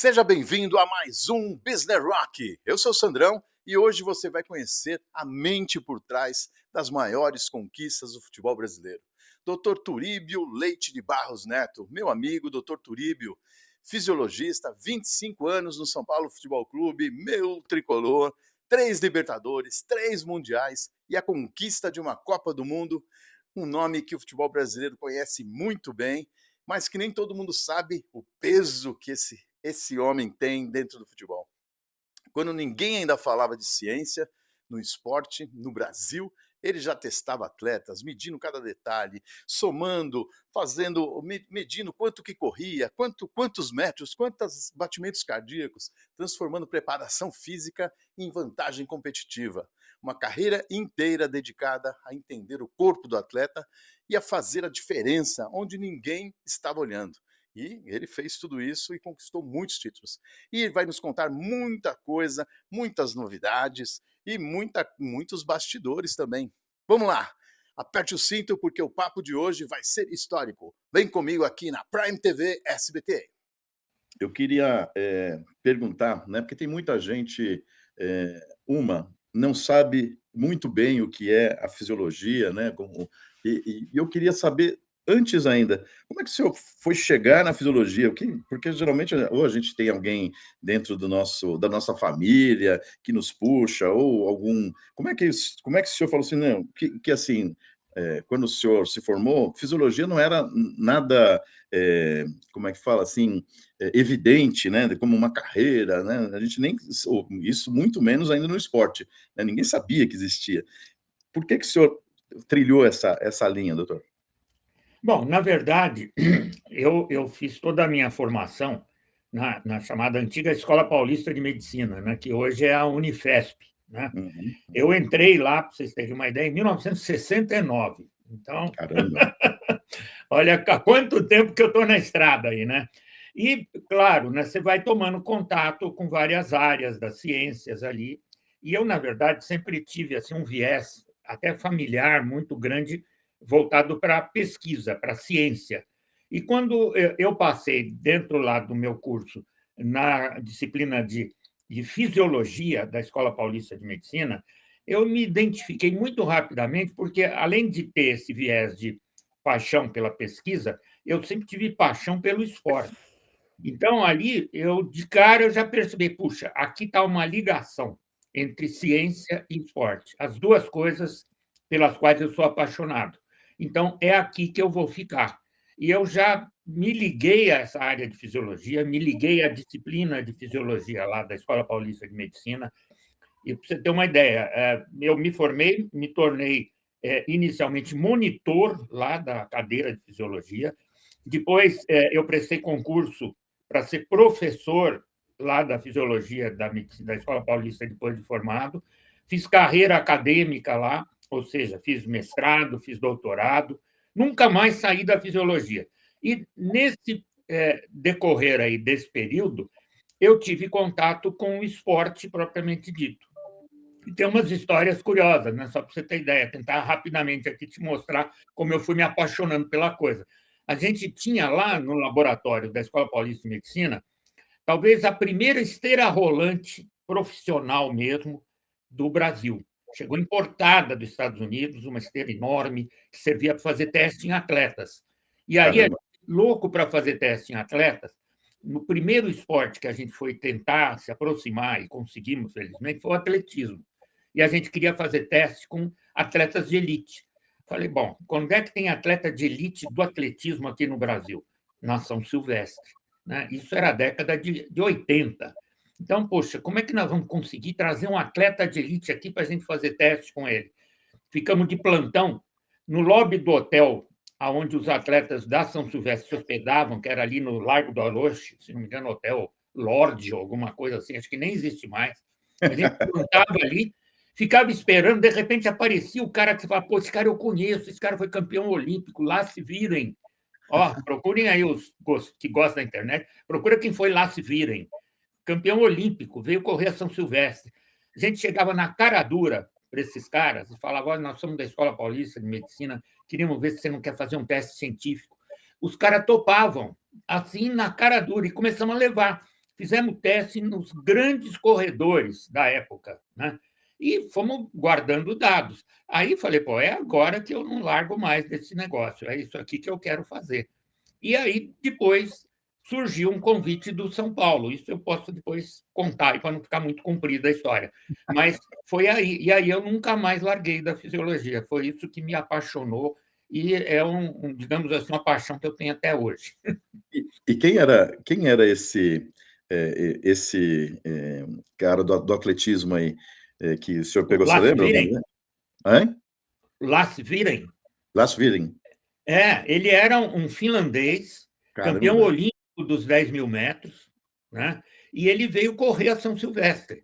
Seja bem-vindo a mais um Business Rock. Eu sou o Sandrão e hoje você vai conhecer a mente por trás das maiores conquistas do futebol brasileiro. Dr. Turíbio Leite de Barros Neto, meu amigo Dr. Turíbio, fisiologista, 25 anos no São Paulo Futebol Clube, meu tricolor, 3 Libertadores, 3 Mundiais e a conquista de uma Copa do Mundo, um nome que o futebol brasileiro conhece muito bem, mas que nem todo mundo sabe o peso que esse homem tem dentro do futebol. Quando ninguém ainda falava de ciência no esporte no Brasil, ele já testava atletas, medindo cada detalhe, somando, medindo quanto que corria, quantos metros, quantos batimentos cardíacos, transformando preparação física em vantagem competitiva. Uma carreira inteira dedicada a entender o corpo do atleta e a fazer a diferença onde ninguém estava olhando. E ele fez tudo isso e conquistou muitos títulos. E vai nos contar muita coisa, muitas novidades e muitos bastidores também. Vamos lá, aperte o cinto porque o papo de hoje vai ser histórico. Vem comigo aqui na Prime TV SBT. Eu queria perguntar, né, porque tem muita gente, não sabe muito bem o que é a fisiologia, né, e eu queria saber, antes ainda, como é que o senhor foi chegar na fisiologia? Porque geralmente ou a gente tem alguém dentro da nossa família que nos puxa, ou algum... Como é que o senhor falou assim, não, que assim, quando o senhor se formou, fisiologia não era nada, como é que fala assim, evidente, né, como uma carreira, né? A gente nem isso muito menos ainda no esporte, né? Ninguém sabia que existia. Por que o senhor trilhou essa linha, doutor? Bom, na verdade, eu fiz toda a minha formação na chamada antiga Escola Paulista de Medicina, né, que hoje é a Unifesp, né? Uhum. Eu entrei lá, para vocês terem uma ideia, em 1969. Então, Caramba. olha há quanto tempo que eu estou na estrada aí, né? E, claro, né, você vai tomando contato com várias áreas das ciências ali. E eu, na verdade, sempre tive assim, um viés até familiar muito grande voltado para a pesquisa, para a ciência. E quando eu passei dentro lá do meu curso na disciplina de fisiologia da Escola Paulista de Medicina, eu me identifiquei muito rapidamente, porque além de ter esse viés de paixão pela pesquisa, eu sempre tive paixão pelo esporte. Então, ali, de cara, eu já percebi, puxa, aqui está uma ligação entre ciência e esporte, as duas coisas pelas quais eu sou apaixonado. Então, é aqui que eu vou ficar. E eu já me liguei a essa área de fisiologia, me liguei à disciplina de fisiologia lá da Escola Paulista de Medicina. E para você ter uma ideia, eu me formei, me tornei inicialmente monitor lá da cadeira de fisiologia. Depois, eu prestei concurso para ser professor lá da fisiologia da Escola Paulista depois de formado. Fiz carreira acadêmica lá, ou seja, fiz mestrado, fiz doutorado. Nunca mais saí da fisiologia. E nesse decorrer aí desse período, eu tive contato com o esporte propriamente dito. E tem umas histórias curiosas, né? Só para você ter ideia, tentar rapidamente aqui te mostrar como eu fui me apaixonando pela coisa. A gente tinha lá no laboratório da Escola Paulista de Medicina, talvez a primeira esteira rolante profissional mesmo do Brasil. Chegou importada dos Estados Unidos, uma esteira enorme que servia para fazer teste em atletas. E aí, Caramba. louco para fazer teste em atletas, no primeiro esporte que a gente foi tentar se aproximar e conseguimos, felizmente, foi o atletismo. E a gente queria fazer teste com atletas de elite. Falei, bom, quando é que tem atleta de elite do atletismo aqui no Brasil? Na São Silvestre, né? Isso era a década de 80. Então, poxa, como é que nós vamos conseguir trazer um atleta de elite aqui para a gente fazer teste com ele? Ficamos de plantão no lobby do hotel onde os atletas da São Silvestre se hospedavam, que era ali no Largo do Orochi, se não me engano, Hotel Lorde ou alguma coisa assim, acho que nem existe mais. A gente plantava ali, ficava esperando, de repente aparecia o cara que você fala, pô, esse cara eu conheço, esse cara foi campeão olímpico, lá se virem. Ó, procurem aí os que gostam da internet, procura quem foi lá se virem. Campeão olímpico, veio correr a São Silvestre. A gente chegava na cara dura para esses caras e falava: olha, nós somos da Escola Paulista de Medicina, queríamos ver se você não quer fazer um teste científico. Os caras topavam, assim, na cara dura, e começamos a levar. fizemos teste nos grandes corredores da época, né? E fomos guardando dados. Aí falei, pô, é agora que eu não largo mais desse negócio, é isso aqui que eu quero fazer. E aí, depois, surgiu um convite do São Paulo. Isso eu posso depois contar, para não ficar muito comprida a história. Mas foi aí. E aí eu nunca mais larguei da fisiologia. Foi isso que me apaixonou e é, digamos assim, uma paixão que eu tenho até hoje. E quem era esse cara do atletismo aí, que o senhor pegou, você Las lembra o nome Viren, dele? Hã? Las Viren, Lars Viren. ele era um finlandês, campeão Caramba, olímpico dos 10 mil metros, né? E ele veio correr a São Silvestre.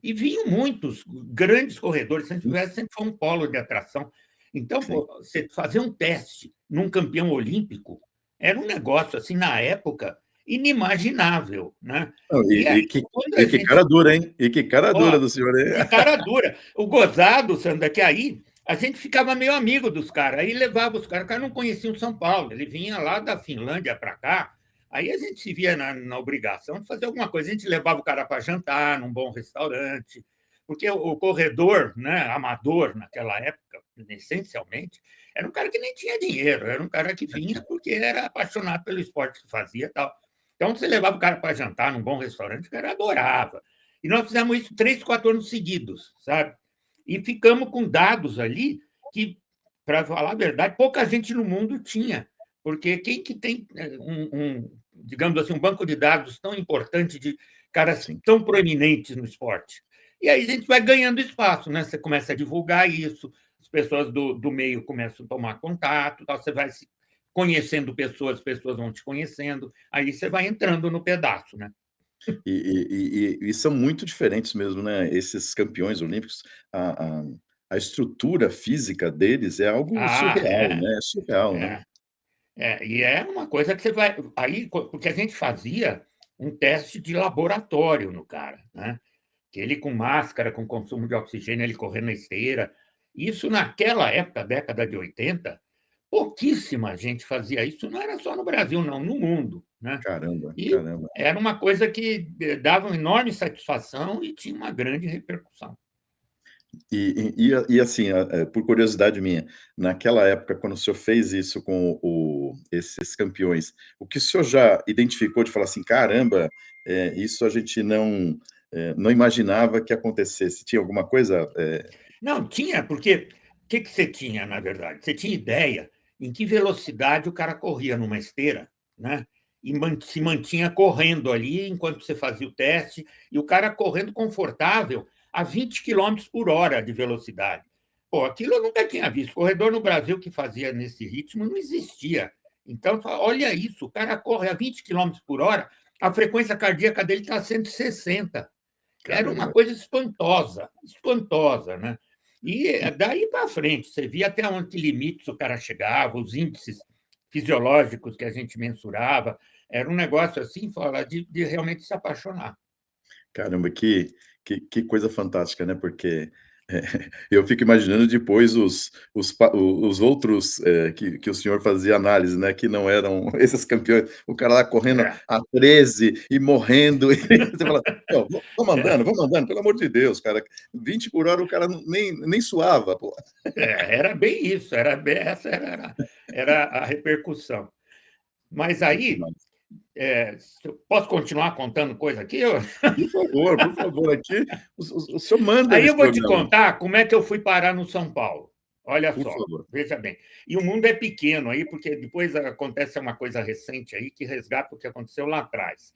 E vinham muitos grandes corredores. São sim, Silvestre sempre foi um polo de atração. Então, sim. pô, você fazer um teste num campeão olímpico era um negócio, assim, na época, inimaginável, né? Não, E aí, e que quando a e que gente... cara dura, hein? E que cara dura Ó, do senhor aí. que cara dura. O gozado, Sandra, que aí a gente ficava meio amigo dos caras, aí levava os caras, o cara não conhecia o São Paulo, ele vinha lá da Finlândia para cá, aí a gente se via na obrigação de fazer alguma coisa, a gente levava o cara para jantar num bom restaurante, porque o corredor, né, amador naquela época, essencialmente, era um cara que nem tinha dinheiro, era um cara que vinha porque era apaixonado pelo esporte que fazia e tal. Então, você levava o cara para jantar num bom restaurante, o cara adorava. E nós fizemos isso 3, 4 anos seguidos, sabe? E ficamos com dados ali que, para falar a verdade, pouca gente no mundo tinha. Porque quem que tem digamos assim, um banco de dados tão importante de caras Sim. tão proeminentes no esporte? E aí a gente vai ganhando espaço, né? Você começa a divulgar isso, as pessoas do meio começam a tomar contato, tal, você vai conhecendo pessoas, as pessoas vão te conhecendo, aí você vai entrando no pedaço, né? E são muito diferentes mesmo, né, esses campeões olímpicos, a a a estrutura física deles é algo Ah, surreal, né, é surreal, né. é. E é uma coisa que você vai. Aí, porque a gente fazia um teste de laboratório no cara, né? Que ele com máscara, com consumo de oxigênio, ele correndo na esteira. Isso naquela época, década de 80, pouquíssima gente fazia isso, não era só no Brasil, não, no mundo, né? Caramba, E caramba. era uma coisa que dava uma enorme satisfação e tinha uma grande repercussão. Assim, por curiosidade minha, naquela época, quando o senhor fez isso com esses campeões, o que o senhor já identificou de falar assim: "Caramba, isso a gente não imaginava que acontecesse"? Tinha alguma coisa? Não, tinha, porque o que que você tinha, na verdade? Você tinha ideia em que velocidade o cara corria numa esteira, né? E se mantinha correndo ali enquanto você fazia o teste, e o cara correndo confortável a 20 quilômetros por hora de velocidade. Pô, aquilo eu nunca tinha visto. Corredor no Brasil que fazia nesse ritmo não existia. Então, olha isso, o cara corre a 20 quilômetros por hora, a frequência cardíaca dele está a 160. Era uma Caramba. coisa espantosa, espantosa, né? E daí para frente, você via até onde que limites o cara chegava, os índices fisiológicos que a gente mensurava. Era um negócio assim, fala, de realmente se apaixonar. Caramba, que coisa fantástica, né, porque, eu fico imaginando depois os outros, que o senhor fazia análise, né, que não eram esses campeões, o cara lá correndo É, a 13 e morrendo, e você fala: "Não, é, vamos andando, pelo amor de Deus, cara, 20 por hora o cara nem suava, pô". era bem isso, essa era a repercussão. Mas Que aí, demais. posso continuar contando coisa aqui? Por favor, aqui o senhor manda Aí eu nesse vou te programa, contar como é que eu fui parar no São Paulo. Olha por só, favor. veja bem. E o mundo é pequeno aí, porque depois acontece uma coisa recente aí que resgata o que aconteceu lá atrás.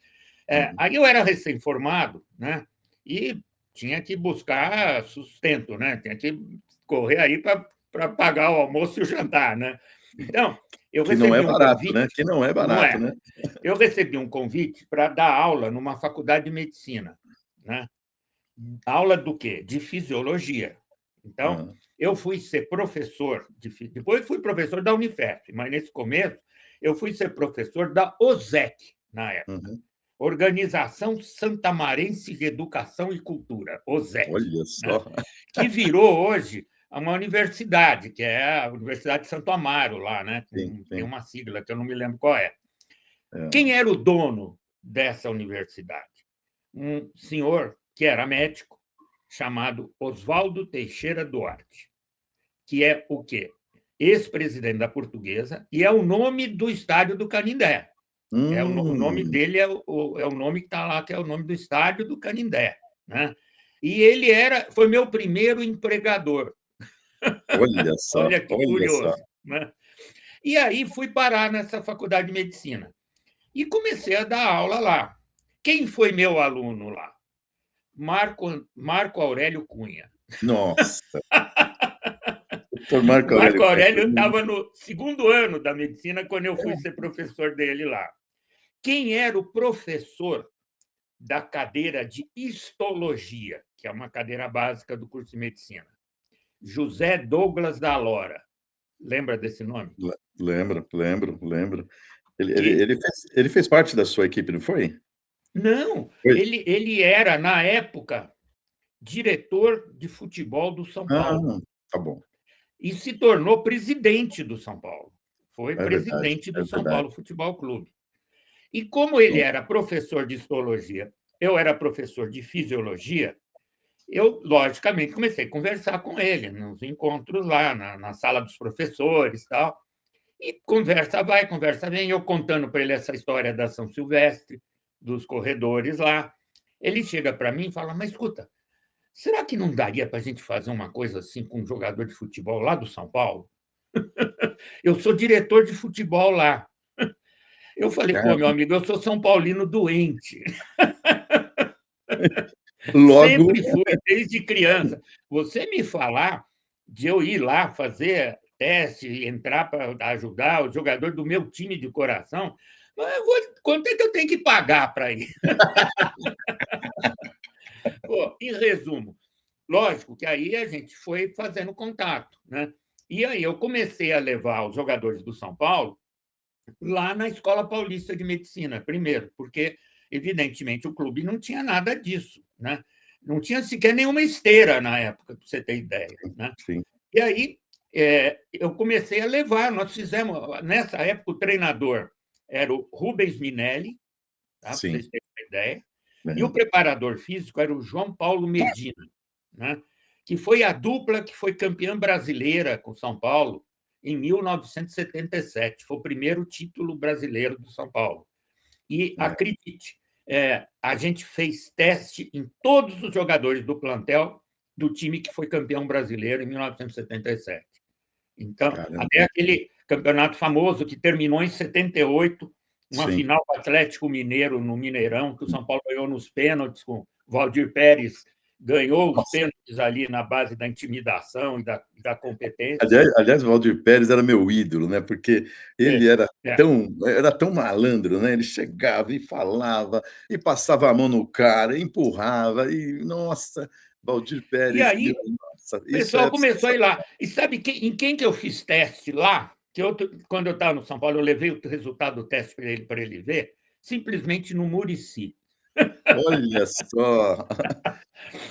Uhum. Aí eu era recém-formado, né? E tinha que buscar sustento, né? Tinha que correr aí para pagar o almoço e o jantar, né? Então, eu Que não é recebi um barato, né, convite, que não é não barato, é? né. Eu recebi um convite para dar aula numa faculdade de medicina, né? Aula do quê? De fisiologia. Então, Hã. eu fui ser professor, depois fui professor da Unifesp, mas nesse começo eu fui ser professor da OSEC, na época. Uhum. Organização Santamarense de Educação e Cultura, OSEC, Olha né? só. Que virou hoje uma universidade, que é a Universidade de Santo Amaro, lá, né? Sim, Tem sim. uma sigla que eu não me lembro qual é. É. Quem era o dono dessa universidade. Um senhor que era médico, chamado Oswaldo Teixeira Duarte, que é o quê? Ex-presidente da Portuguesa, e é o nome do estádio do Canindé. O nome dele é o nome que está lá, que é o nome do estádio do Canindé. Né? E ele foi meu primeiro empregador. Olha só, Olha que olha só. curioso. Né? E aí fui parar nessa faculdade de medicina. E comecei a dar aula lá. Quem foi meu aluno lá? Marco Aurélio Cunha. Nossa, doutor Marco Marco Aurélio Aurélio Cunha. estava no segundo ano da medicina quando eu fui ser professor dele lá. Quem era o professor da cadeira de histologia, que é uma cadeira básica do curso de medicina? José Douglas da Lora. Lembra desse nome? Lembro. Ele, ele, Que ele, fez, ele fez parte da sua equipe, não foi? não, Foi. ele era na época diretor de futebol do São Ah, Paulo tá bom. e se tornou presidente do São Paulo. Foi É verdade, presidente é do São verdade. Paulo Futebol Clube. E como ele era professor de histologia, eu era professor de fisiologia, eu, logicamente, comecei a conversar com ele nos encontros lá, na sala dos professores e tal. E conversa vai, conversa vem, eu contando para ele essa história da São Silvestre, dos corredores lá. Ele chega para mim e fala, mas escuta, será que não daria para a gente fazer uma coisa assim com um jogador de futebol lá do São Paulo? Eu sou diretor de futebol lá. Eu falei, pô, meu amigo, eu sou São Paulino doente. Logo, Sempre fui, desde criança. Você me falar de eu ir lá fazer teste, entrar para ajudar o jogador do meu time de coração, quanto é que eu tenho que pagar para ir? Pô, em resumo, lógico que aí a gente foi fazendo contato. Né? E aí eu comecei a levar os jogadores do São Paulo lá na Escola Paulista de Medicina, primeiro, porque, evidentemente, o clube não tinha nada disso. Né? Não tinha sequer nenhuma esteira na época, para você ter ideia. Né? sim, E aí eu comecei a levar, nós fizemos, nessa época, o treinador era o Rubens Minelli, tá? Para sim. vocês terem uma ideia, e o É. preparador físico era o João Paulo Medina, né? Que foi a dupla que foi campeã brasileira com São Paulo em 1977. Foi o primeiro título brasileiro do São Paulo. E, acredite, a gente fez teste em todos os jogadores do plantel do time que foi campeão brasileiro em 1977. Então, até Caramba, aquele campeonato famoso que terminou em 78, uma sim. final com o Atlético Mineiro no Mineirão, que o São Paulo ganhou nos pênaltis, com o Valdir Pérez ganhou os Nossa. pênaltis ali na base da intimidação e da competência. Aliás, o Valdir Pérez era meu ídolo, né? Porque É, ele é. era tão malandro, né? Ele chegava e falava, e passava a mão no cara, e empurrava, e nossa, Valdir E Pérez, meu, aí nossa, o isso pessoal é começou a ir lá. sensacional. E sabe em quem que eu fiz teste lá? Quando eu estava no São Paulo, eu levei o resultado do teste para ele ver, simplesmente no Murici. Olha só.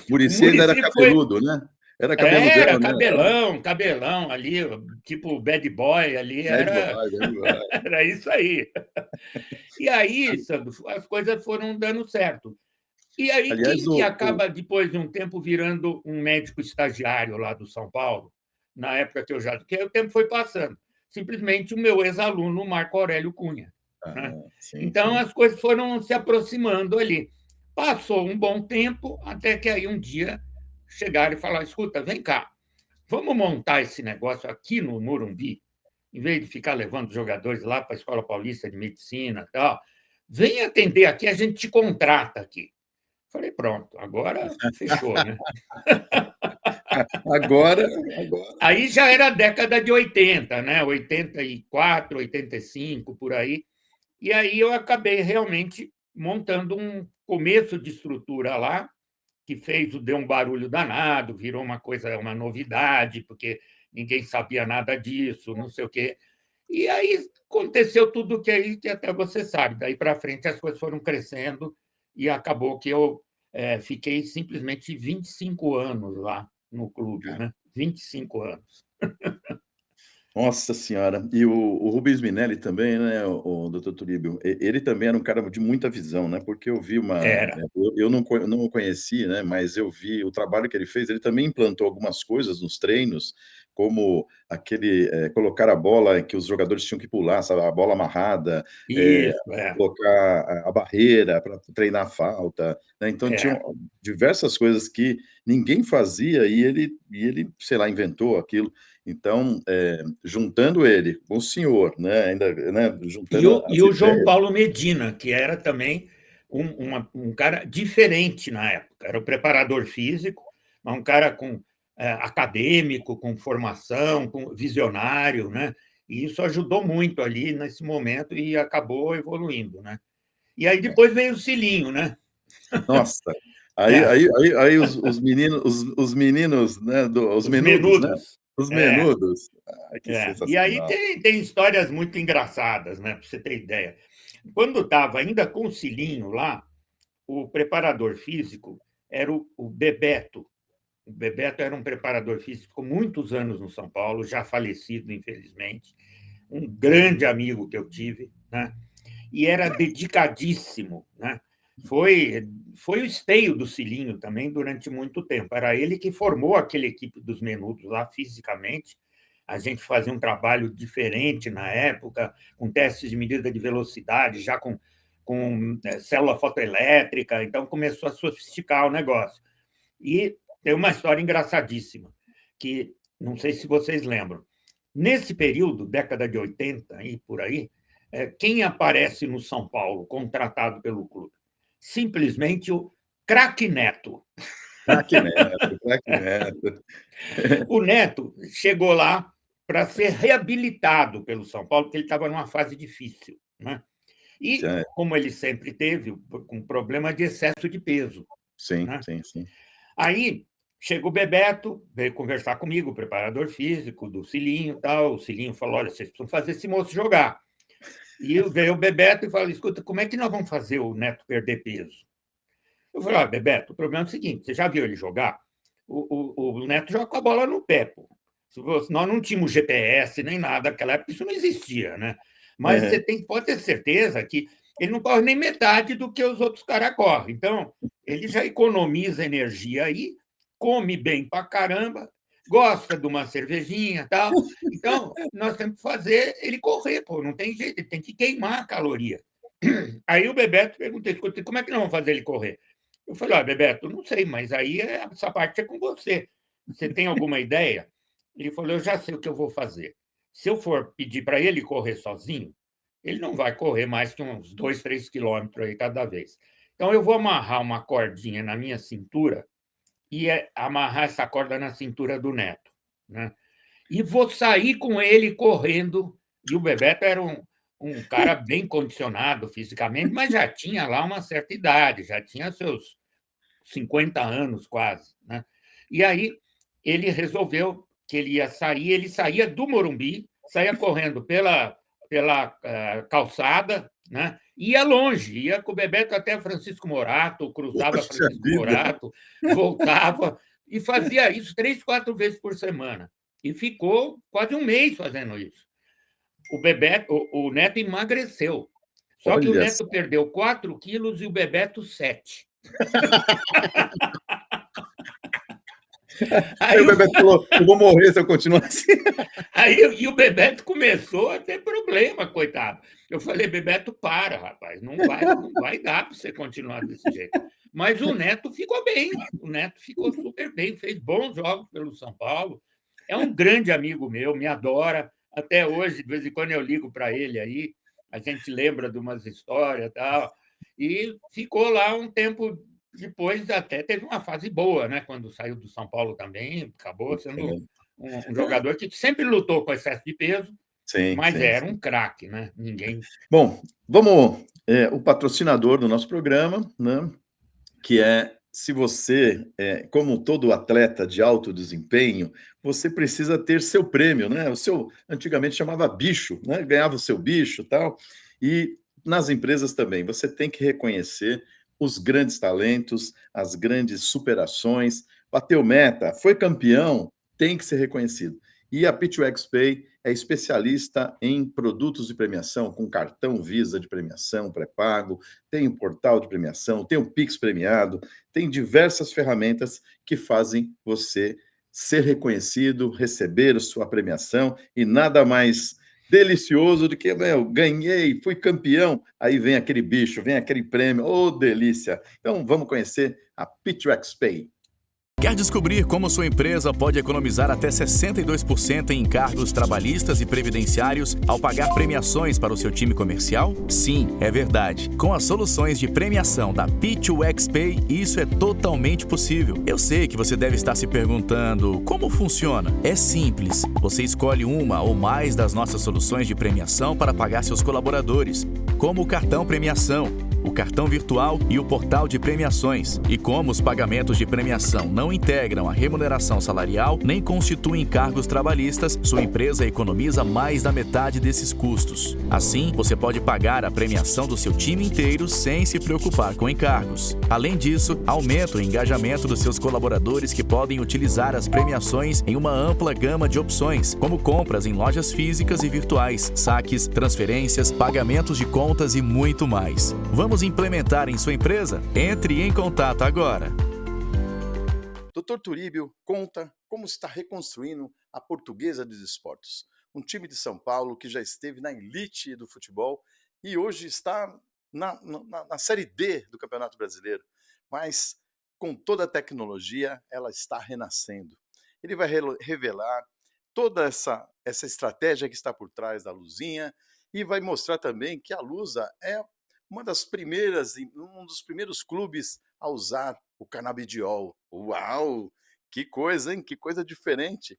O Muricy ainda era Murici foi. cabeludo, né? Era Era cabeludão, né? cabelão, cabelão ali, tipo bad boy ali, Bad boy, bad boy. era isso aí. E aí, Sandro, as coisas foram dando certo. E aí, Aliás, quem que acaba, depois de um tempo, virando um médico estagiário lá do São Paulo, na época que eu já. Porque o tempo foi passando. Simplesmente o meu ex-aluno, Marco Aurélio Cunha. Né? sim, Então, sim. as coisas foram se aproximando ali. Passou um bom tempo, até que aí um dia chegaram e falaram: escuta, vem cá, vamos montar esse negócio aqui no Morumbi, em vez de ficar levando os jogadores lá para a Escola Paulista de Medicina e tal. Vem atender aqui, a gente te contrata aqui. Falei, pronto, agora fechou, né? Agora, Aí já era a década de 80, né? 84, 85, por aí. E aí eu acabei realmente montando um começo de estrutura lá, que deu um barulho danado, virou uma coisa, uma novidade, porque ninguém sabia nada disso, não sei o quê. E aí aconteceu tudo que até você sabe. Daí para frente as coisas foram crescendo e acabou que eu fiquei simplesmente 25 anos lá no clube, cara, né? 25 anos. Nossa senhora. E o Rubens Minelli também, né, o doutor Turíbio, ele também era um cara de muita visão, né, porque eu vi Era. eu não o conheci, né, mas eu vi o trabalho que ele fez, ele também implantou algumas coisas nos treinos, como aquele, colocar a bola que os jogadores tinham que pular, sabe, a bola amarrada, eh, Isso, é, colocar a barreira para treinar a falta, né, então tinham é. diversas coisas que ninguém fazia e ele, sei lá, inventou aquilo. Então, juntando ele com o senhor, né, ainda, né, E juntando o, e as o João ideias. Paulo Medina, que era também um cara diferente na época. Era o preparador físico, mas um cara com acadêmico, com formação, com visionário, né? E isso ajudou muito ali nesse momento e acabou evoluindo, né? E aí depois veio o Cilinho, né? Nossa, É, os meninos, né, os os menudos, né, menudos. os É, menudos. Ai, que E aí sensacional. tem histórias muito engraçadas, né? Para você ter ideia. Quando estava ainda com o Cilinho lá, o preparador físico era o Bebeto. O Bebeto era um preparador físico com muitos anos no São Paulo, já falecido, infelizmente, um grande amigo que eu tive, né? E era dedicadíssimo, né? Foi o esteio do Cilinho também durante muito tempo. Era ele que formou aquela equipe dos menudos lá fisicamente. A gente fazia um trabalho diferente na época, com testes de medida de velocidade, já com célula fotoelétrica, então começou a sofisticar o negócio. E tem uma história engraçadíssima, que não sei se vocês lembram. Nesse período, década de 80 e por aí, quem aparece no São Paulo, contratado pelo clube? Simplesmente o craque Neto. Craque Neto, craque Neto. O Neto chegou lá para ser reabilitado pelo São Paulo, porque ele estava numa fase difícil, né? E, como ele sempre teve, um problema de excesso de peso, Sim, né? sim, sim. Aí chega o Bebeto, veio conversar comigo, o preparador físico do Cilinho e tal. O Cilinho falou: olha, vocês precisam fazer esse moço jogar. E veio o Bebeto e falou: escuta, como é que nós vamos fazer o Neto perder peso? Eu falei: ah, Bebeto, o problema é o seguinte: você já viu ele jogar? O Neto joga com a bola no pé, pô. Nós não tínhamos GPS nem nada naquela época, isso não existia, né? Mas você pode ter certeza que ele não corre nem metade do que os outros caras correm. Então, ele já economiza energia aí, come bem pra caramba, gosta de uma cervejinha e tal. Então, nós temos que fazer ele correr, pô, não tem jeito, ele tem que queimar a caloria. Aí o Bebeto perguntou: escuta, como é que nós vamos fazer ele correr? Eu falei: ah, Bebeto, não sei, mas aí essa parte é com você. Você tem alguma ideia? Ele falou: eu já sei o que eu vou fazer. Se eu for pedir para ele correr sozinho, ele não vai correr mais que uns 2, 3 quilômetros aí cada vez. Então, eu vou amarrar uma cordinha na minha cintura e amarrar essa corda na cintura do Neto, né? E vou sair com ele correndo. E o Bebeto era um cara bem condicionado fisicamente, mas já tinha lá uma certa idade, já tinha seus 50 anos quase, né? E aí ele resolveu que ele ia sair, ele saía do Morumbi, saía correndo pela calçada, né? Ia longe, ia com o Bebeto até Francisco Morato, cruzava Poxa Francisco vida. Morato, voltava e fazia isso 3, 4 vezes por semana. E ficou quase um mês fazendo isso. O Bebeto, o Neto emagreceu. Só que o Olha Neto só. perdeu 4 quilos e o Bebeto 7. Aí Aí o Bebeto falou: eu vou morrer se eu continuar assim. Aí e o Bebeto começou a ter problema, coitado. Eu falei: Bebeto, para, rapaz, não vai dar para você continuar desse jeito. Mas o Neto ficou bem, o Neto ficou super bem, fez bons jogos pelo São Paulo. É um grande amigo meu, me adora. Até hoje, de vez em quando eu ligo para ele aí, a gente lembra de umas histórias e tal. E ficou lá um tempo depois, até teve uma fase boa, né? Quando saiu do São Paulo também, acabou sendo um jogador que sempre lutou com excesso de peso, Sim, mas sim, era sim. um craque, né? Ninguém. Bom, vamos, o patrocinador do nosso programa, né, que é, se você, como todo atleta de alto desempenho, você precisa ter seu prêmio, né? O seu, antigamente chamava bicho, né? Ganhava o seu bicho, tal. E nas empresas também, você tem que reconhecer os grandes talentos, as grandes superações, bateu meta, foi campeão, tem que ser reconhecido. E a P2X Pay é especialista em produtos de premiação, com cartão Visa de premiação pré-pago, tem o portal de premiação, tem o Pix premiado, tem diversas ferramentas que fazem você ser reconhecido, receber sua premiação, e nada mais delicioso do que, meu, ganhei, fui campeão, aí vem aquele bicho, vem aquele prêmio, ô, delícia! Então, vamos conhecer a Pitrex Pay. Quer descobrir como sua empresa pode economizar até 62% em encargos trabalhistas e previdenciários ao pagar premiações para o seu time comercial? Sim, é verdade. Com as soluções de premiação da P2X Pay, isso é totalmente possível. Eu sei que você deve estar se perguntando como funciona. É simples. Você escolhe uma ou mais das nossas soluções de premiação para pagar seus colaboradores, como o cartão premiação, o cartão virtual e o portal de premiações. E como os pagamentos de premiação não integram a remuneração salarial nem constituem encargos trabalhistas, sua empresa economiza mais da metade desses custos. Assim, você pode pagar a premiação do seu time inteiro sem se preocupar com encargos. Além disso, aumenta o engajamento dos seus colaboradores, que podem utilizar as premiações em uma ampla gama de opções, como compras em lojas físicas e virtuais, saques, transferências, pagamentos de contas e muito mais. Vamos implementar em sua empresa? Entre em contato agora. Dr. Turíbio conta como está reconstruindo a Portuguesa dos Esportes, um time de São Paulo que já esteve na elite do futebol e hoje está na Série D do Campeonato Brasileiro, mas com toda a tecnologia ela está renascendo. Ele vai revelar toda essa estratégia que está por trás da Luzinha e vai mostrar também que a Lusa é um dos primeiros clubes a usar o canabidiol. Uau! Que coisa, hein? Que coisa diferente.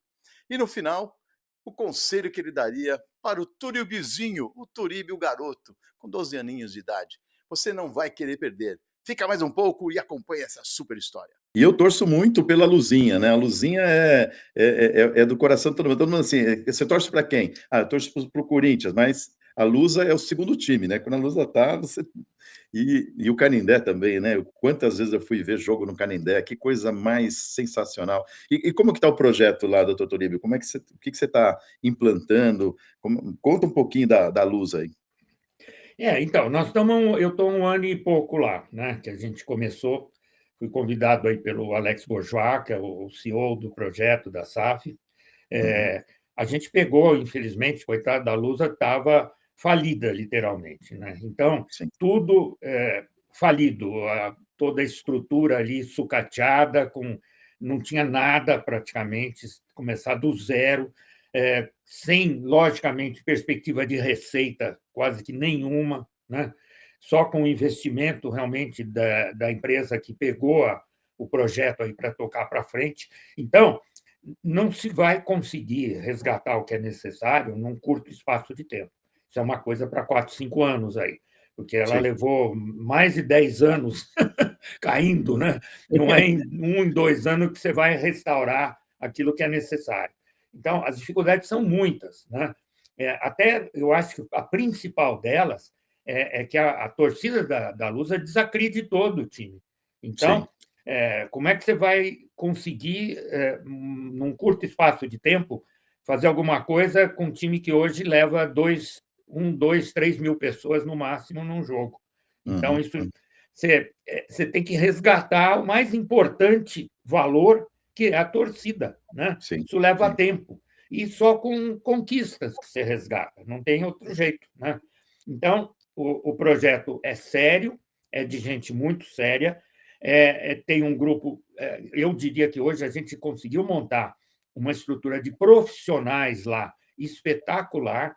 E no final, o conselho que ele daria para o Turíbiozinho, o Turíbio garoto, com 12 aninhos de idade. Você não vai querer perder. Fica mais um pouco e acompanhe essa super história. E eu torço muito pela Luzinha, né? A Luzinha é do coração de todo mundo. Todo mundo assim, você torce para quem? Ah, eu torço para o Corinthians, mas a Lusa é o segundo time, né? Quando a Lusa tá, você... E o Canindé também, né? Quantas vezes eu fui ver jogo no Canindé, que coisa mais sensacional. E como que está o projeto lá, doutor Turíbio? O que você está implantando? Conta um pouquinho da Lusa aí. Então, eu estou 1 ano e pouco lá, né? Que a gente começou, fui convidado aí pelo Alex Bourgeois, que é o CEO do projeto da SAF. A gente pegou, infelizmente, coitado da Lusa, estava falida, literalmente, né? Então, Sim. tudo falido, toda a estrutura ali sucateada, não tinha nada praticamente, começar do zero, sem, logicamente, perspectiva de receita quase que nenhuma, né? Só com o investimento realmente da empresa que pegou o projeto aí para tocar para frente. Então, não se vai conseguir resgatar o que é necessário num curto espaço de tempo. Isso é uma coisa para 4, 5 anos aí, porque ela levou mais de 10 anos caindo, né? Não é em 1, 2 anos que você vai restaurar aquilo que é necessário. Então, as dificuldades são muitas, né? Até eu acho que a principal delas é que a torcida da Lusa desacreditou do time. Então, como é que você vai conseguir, num curto espaço de tempo, fazer alguma coisa com um time que hoje leva 2, 3 mil pessoas no máximo num jogo? Então, isso você tem que resgatar o mais importante valor, que é a torcida, né? Isso leva tempo. E só com conquistas que você resgata, não tem outro jeito, né? Então, o projeto é sério, é de gente muito séria, tem um grupo, eu diria que hoje a gente conseguiu montar uma estrutura de profissionais lá espetacular,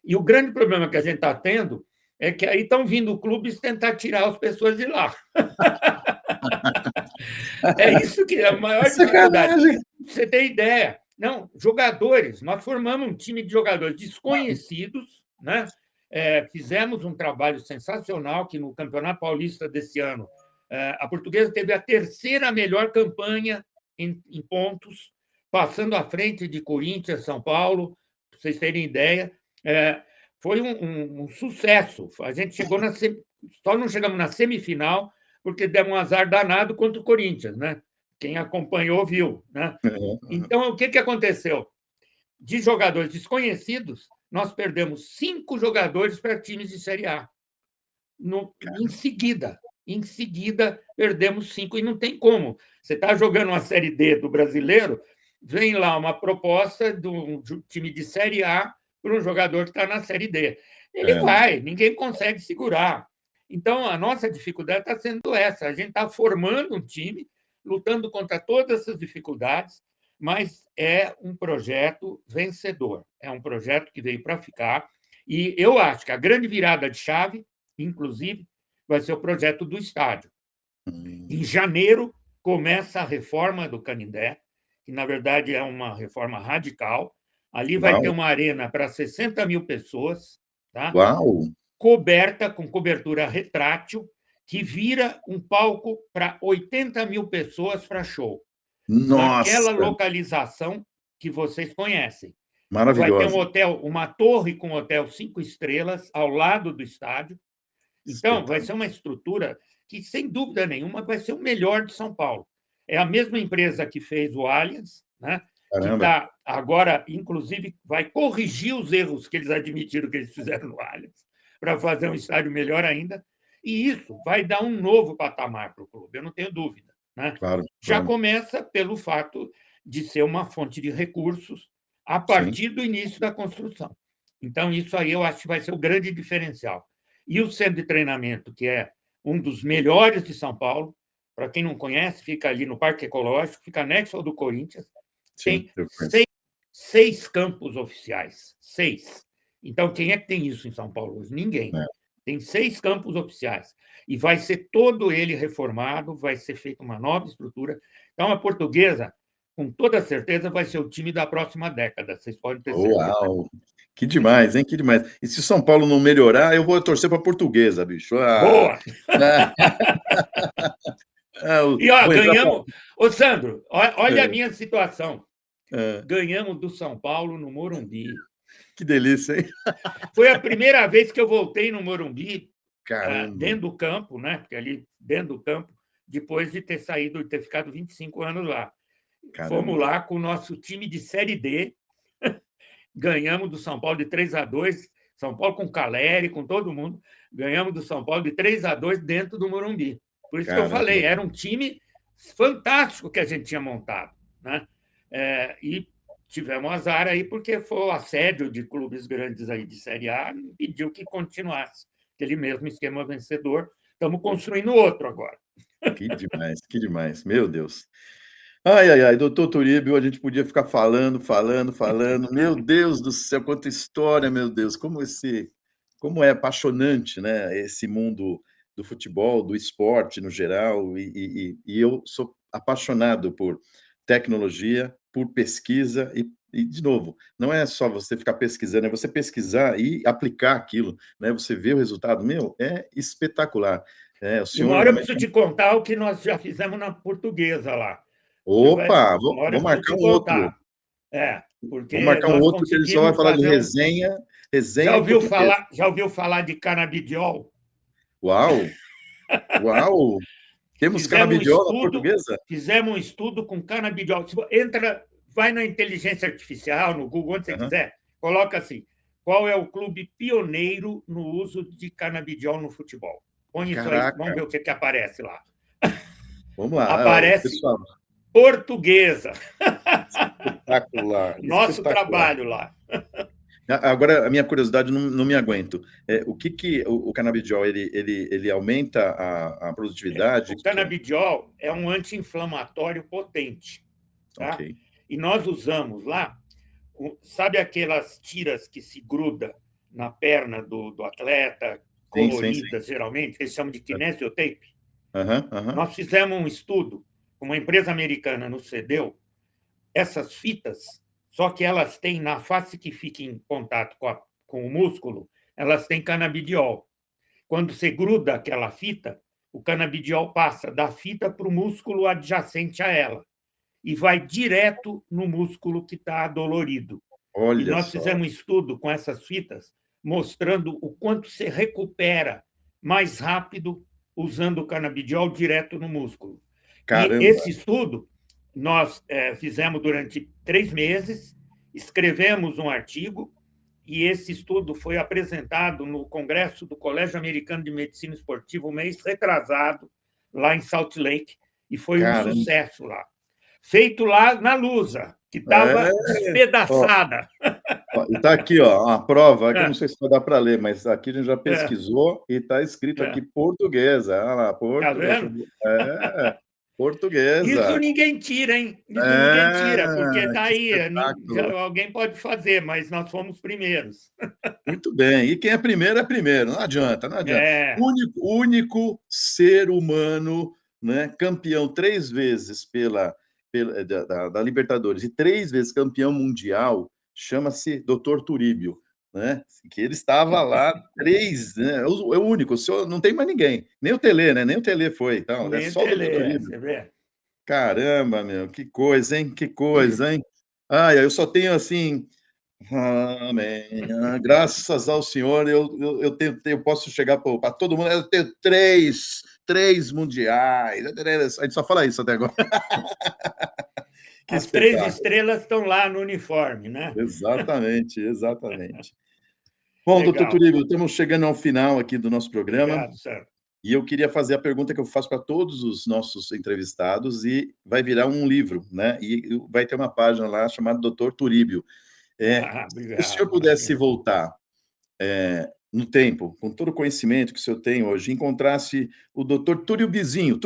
e o grande problema que a gente está tendo é que aí estão vindo clubes tentar tirar as pessoas de lá. É isso que é a maior dificuldade. Você tem ideia? Não, jogadores, nós formamos um time de jogadores desconhecidos, né? Fizemos um trabalho sensacional que no Campeonato Paulista desse ano a Portuguesa teve a terceira melhor campanha em pontos, passando à frente de Corinthians, São Paulo, para vocês terem ideia. Foi um sucesso. A gente chegou só não chegamos na semifinal porque demos um azar danado contra o Corinthians, né? Quem acompanhou viu, né? Então, o que aconteceu? de jogadores desconhecidos, nós perdemos 5 jogadores para times de Série A. Em seguida, perdemos 5, e não tem como. Você está jogando uma Série D do Brasileiro, vem lá uma proposta de um time de Série A para um jogador que está na Série D. Ele vai, ninguém consegue segurar. Então, a nossa dificuldade está sendo essa. A gente está formando um time, lutando contra todas essas dificuldades, mas é um projeto vencedor. É um projeto que veio para ficar. E eu acho que a grande virada de chave, inclusive, vai ser o projeto do estádio. Em janeiro, começa a reforma do Canindé, que, na verdade, é uma reforma radical. Ali vai ter uma arena para 60 mil pessoas, tá? Uau! Coberta, com cobertura retrátil, que vira um palco para 80 mil pessoas para show. Nossa! Naquela localização que vocês conhecem. Maravilhoso. Vai ter um hotel, uma torre com hotel 5 estrelas ao lado do estádio. Então, vai ser uma estrutura que, sem dúvida nenhuma, vai ser o melhor de São Paulo. É a mesma empresa que fez o Allianz, né? Que está agora, inclusive, vai corrigir os erros que eles admitiram que eles fizeram no Allianz, para fazer um estádio melhor ainda. E isso vai dar um novo patamar para o clube, eu não tenho dúvida, né? Claro. Já começa pelo fato de ser uma fonte de recursos a partir do início da construção. Então, isso aí eu acho que vai ser o grande diferencial. E o centro de treinamento, que é um dos melhores de São Paulo, para quem não conhece, fica ali no Parque Ecológico, fica anexo ao do Corinthians, tem 6 campos oficiais. 6. Então, quem é que tem isso em São Paulo hoje? Ninguém. Tem 6 campos oficiais. E vai ser todo ele reformado, vai ser feita uma nova estrutura. Então, a Portuguesa, com toda certeza, vai ser o time da próxima década. Vocês podem ter certeza. Uau! Que demais, hein? Que demais. E se o São Paulo não melhorar, eu vou torcer para a Portuguesa, bicho. Boa! E, ganhamos... Ô, Sandro, olha a minha situação. Ganhamos do São Paulo no Morumbi. Que delícia, hein? Foi a primeira vez que eu voltei no Morumbi, caramba, dentro do campo, né? Porque ali dentro do campo, depois de ter saído e ter ficado 25 anos lá. Caramba. Fomos lá com o nosso time de Série D, ganhamos do São Paulo de 3-2, São Paulo com Caleri, com todo mundo, ganhamos do São Paulo de 3-2 dentro do Morumbi. Por isso que eu falei, era um time fantástico que a gente tinha montado, né? E tivemos azar aí, porque foi o assédio de clubes grandes aí de Série A, impediu que continuasse aquele mesmo esquema vencedor. Estamos construindo outro agora. Que demais, que demais. Meu Deus. Ai, doutor Turíbio, a gente podia ficar falando. Meu Deus do céu, quanta história, meu Deus. Como é apaixonante, né? Esse mundo do futebol, do esporte no geral. E eu sou apaixonado por tecnologia, por pesquisa e, de novo, não é só você ficar pesquisando, é você pesquisar e aplicar aquilo, né? Você vê o resultado, é espetacular. E uma hora eu preciso te contar o que nós já fizemos na Portuguesa lá. Opa, vou marcar um outro. Porque vou marcar um outro que ele só vai falar de resenha. Já ouviu falar de canabidiol? Uau! Temos canabidiol na Portuguesa? Fizemos um estudo com canabidiol. Vai na inteligência artificial, no Google, onde você quiser, coloca assim, qual é o clube pioneiro no uso de canabidiol no futebol? Põe isso aí, vamos ver o que aparece lá. Vamos lá. Aparece Portuguesa. Espetacular. Nosso trabalho lá. Agora, a minha curiosidade, não me aguento. O que o canabidiol, ele aumenta a produtividade? O canabidiol é um anti-inflamatório potente. Tá? Okay. E nós usamos lá, sabe aquelas tiras que se grudam na perna do atleta, coloridas, geralmente, que eles chamam de kinesiotape? Nós fizemos um estudo, uma empresa americana nos cedeu essas fitas, só que elas têm, na face que fica em contato com o músculo, elas têm canabidiol. Quando você gruda aquela fita, o canabidiol passa da fita para o músculo adjacente a ela e vai direto no músculo que está dolorido. E nós fizemos um estudo com essas fitas, mostrando o quanto se recupera mais rápido usando o canabidiol direto no músculo. Caramba. E esse estudo nós fizemos durante 3 meses escrevemos um artigo e esse estudo foi apresentado no Congresso do Colégio Americano de Medicina Esportiva, um mês retrasado, lá em Salt Lake, e foi um sucesso lá. Feito lá na Lusa, que estava despedaçada. E está aqui, a prova, que eu não sei se vai dar para ler, mas aqui a gente já pesquisou e está escrito aqui portuguesa. Olha lá, Tá vendo? Portuguesa. Isso ninguém tira, hein? Isso ninguém tira, porque está aí. Alguém pode fazer, mas nós fomos primeiros. Muito bem. E quem é primeiro, não adianta, não adianta. Único ser humano, né, campeão 3 vezes da Libertadores e 3 vezes campeão mundial, chama-se Dr. Turíbio, né? Que ele estava lá 3, né? É o único, o senhor não tem mais ninguém, nem o Tele, né? Nem o Tele foi, então, é só o Dr. Turíbio. Você vê? Caramba, meu, que coisa, hein? Que coisa, hein? Eu só tenho assim, amém. Graças ao Senhor, eu posso chegar para todo mundo, eu tenho 3 mundiais. A gente só fala isso até agora. As 3 estrelas estão lá no uniforme, né? Exatamente. Bom, doutor Turíbio, estamos chegando ao final aqui do nosso programa. Obrigado, Sérgio. E eu queria fazer a pergunta que eu faço para todos os nossos entrevistados, e vai virar um livro, né? E vai ter uma página lá chamada Doutor Turíbio. Se o senhor pudesse voltar no tempo, com todo o conhecimento que o senhor tem hoje, encontrasse o doutor Túlio Bizinho,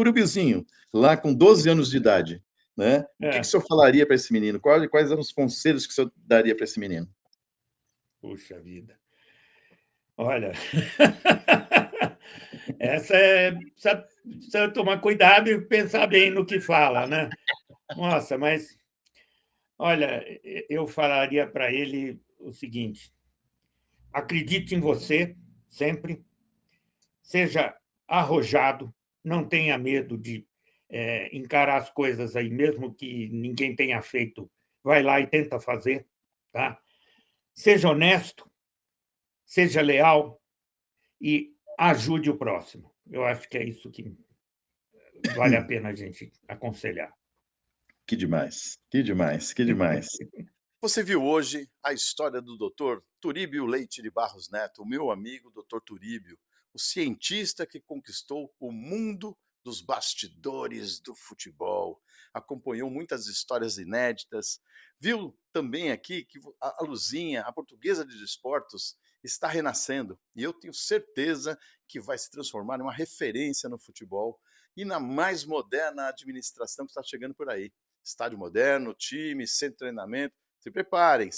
lá com 12 anos de idade, né? O que o senhor falaria para esse menino? Quais eram os conselhos que o senhor daria para esse menino? Puxa vida. Olha, precisa tomar cuidado e pensar bem no que fala, né? Nossa, mas, olha, eu falaria para ele o seguinte: acredite em você, sempre, seja arrojado, não tenha medo de encarar as coisas aí, mesmo que ninguém tenha feito, vai lá e tenta fazer, tá? Seja honesto, seja leal e ajude o próximo. Eu acho que é isso que vale a pena a gente aconselhar. Que demais. Você viu hoje a história do Dr. Turíbio Leite de Barros Neto, o meu amigo Dr. Turíbio, o cientista que conquistou o mundo dos bastidores do futebol, acompanhou muitas histórias inéditas, viu também aqui que a Luzinha, a portuguesa de desportos, está renascendo, e eu tenho certeza que vai se transformar em uma referência no futebol e na mais moderna administração que está chegando por aí. Estádio moderno, time, centro de treinamento. Se preparem.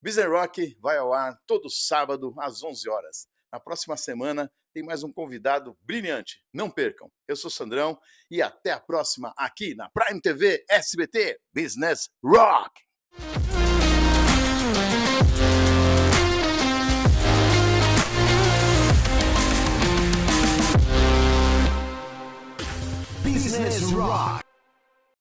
Business Rock vai ao ar todo sábado às 11 horas. Na próxima semana tem mais um convidado brilhante. Não percam. Eu sou Sandrão e até a próxima aqui na Prime TV SBT Business Rock.